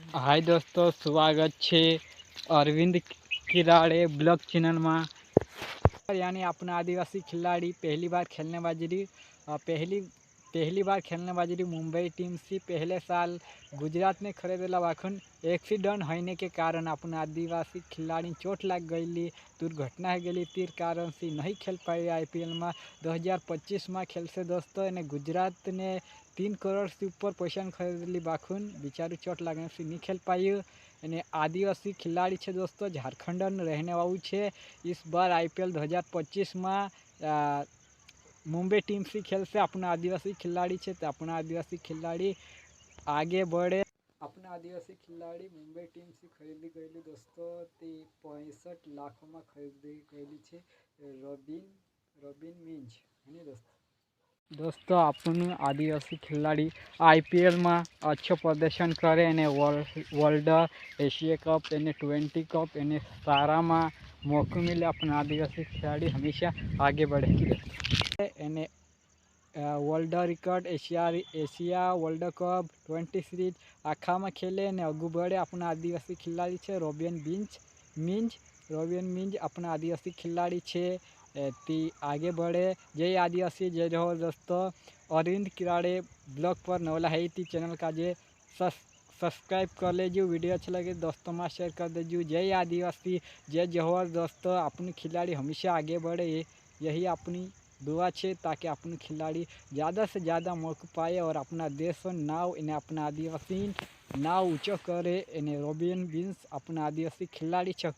हाय दोस्तों, स्वागत है अरविंद किराड़े ब्लॉग चैनल में। यानी अपना आदिवासी खिलाड़ी पहली बार खेलने बाजरी मुंबई टीम से पहले साल गुजरात ने खरीदेला वाखुन एक्सीडेंट होने के कारण अपना आदिवासी खिलाड़ी चोट लग गई, दुर्घटना हो गई, तीर कारण से नहीं खेल पाए आईपीएल में 2025 में खेल से दोस्तों। ने गुजरात ने 3 करोड़ से ऊपर पैसा खरीदेली बाखुन बिचारू चोट लगने से नहीं खेल पाई। आदिवासी खिलाड़ी है दोस्तों, झारखंड रहने वालू है। इस बार आईपीएल 2025 में मुंबई टीम से खेल से अपना आदिवासी खिलाड़ी है, तो अपना आदिवासी खिलाड़ी आगे बढ़े। अपना आदिवासी खिलाड़ी मुंबई टीम से खरीदी गई दोस्तों, 65 लाख में खरीदी गई है रॉबिन मिंज है दोस्तों। अपन आदिवासी खिलाड़ी आईपीएल में अच्छो प्रदर्शन करे, वर्ल्ड एशिया कप 20 कप सारा में मौको मिले। अपना आदिवासी खिलाड़ी हमेशा आगे बढ़े। World record Asia world cup 20 series आखा में खेले ने अगू बढ़े। अपना आदिवासी खिलाड़ी है रॉबिन मिंज अपना आदिवासी खिलाड़ी है, ती आगे बढ़े। जय आदिवासी जय जोहर दोस्तों। अरविंद किराड़े ब्लॉग पर नवला है ती चैनल का जे सब्सक्राइब कर लेजो। वीडियो अच्छा लगे दोस्तों में शेयर कर देजो। जय आदिवासी जय जोहर दोस्तों। अपने खिलाड़ी हमेशा आगे बढ़े, यही अपनी दुआ है, ताकि अपने खिलाड़ी ज़्यादा से ज़्यादा मौका पाए और अपना देश नाव इन्हें अपना आदिवासी नाव ऊँचो करे। इन्हें रॉबिन मिंज अपना आदिवासी खिलाड़ी चौकी